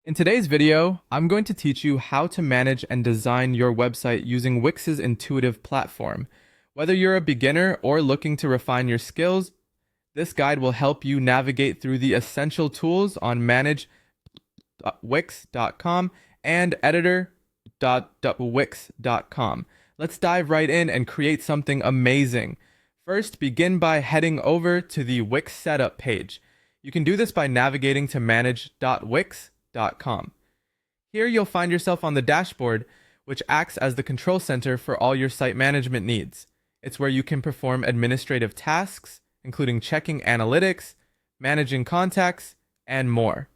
In today's video, I'm going to teach you how to manage and design your website using Wix's intuitive platform. Whether you're a beginner or looking to refine your skills, this guide will help you navigate through the essential tools on manage.wix.com and editor.wix.com. Let's dive right in and create something amazing. First, begin by heading over to the Wix setup page. You can do this by navigating to manage.wix.com. Here you'll find yourself on the dashboard, which acts as the control center for all your site management needs. It's where you can perform administrative tasks, including checking analytics, managing contacts, and more.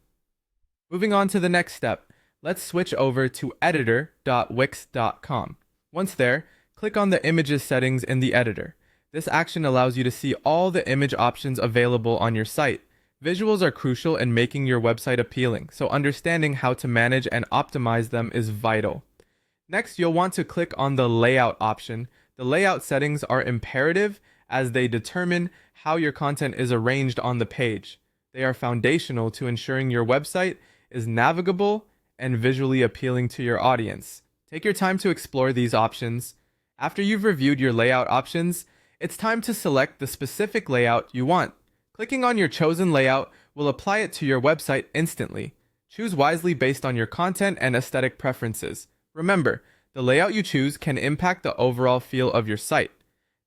Moving on to the next step, let's switch over to editor.wix.com. Once there, click on the images settings in the editor. This action allows you to see all the image options available on your site. Visuals are crucial in making your website appealing, so understanding how to manage and optimize them is vital. Next, you'll want to click on the layout option. The layout settings are imperative as they determine how your content is arranged on the page. They are foundational to ensuring your website is navigable and visually appealing to your audience. Take your time to explore these options. After you've reviewed your layout options, it's time to select the specific layout you want. Clicking on your chosen layout will apply it to your website instantly. Choose wisely based on your content and aesthetic preferences. Remember, the layout you choose can impact the overall feel of your site.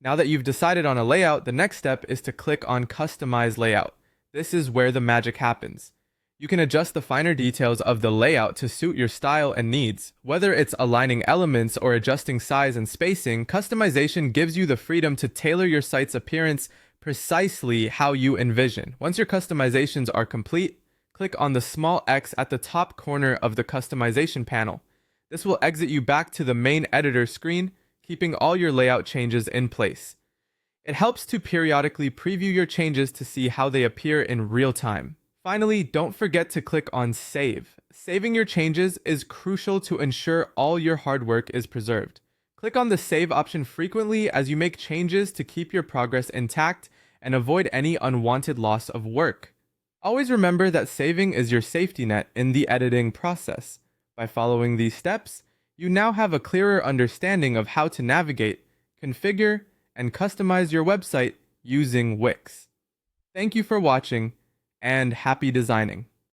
Now that you've decided on a layout, the next step is to click on Customize Layout. This is where the magic happens. You can adjust the finer details of the layout to suit your style and needs. Whether it's aligning elements or adjusting size and spacing, customization gives you the freedom to tailor your site's appearance precisely how you envision. Once your customizations are complete, click on the small X at the top corner of the customization panel. This will exit you back to the main editor screen, keeping all your layout changes in place. It helps to periodically preview your changes to see how they appear in real time. Finally, don't forget to click on Save. Saving your changes is crucial to ensure all your hard work is preserved. Click on the Save option frequently as you make changes to keep your progress intact and avoid any unwanted loss of work. Always remember that saving is your safety net in the editing process. By following these steps, you now have a clearer understanding of how to navigate, configure, and customize your website using Wix. Thank you for watching, and happy designing.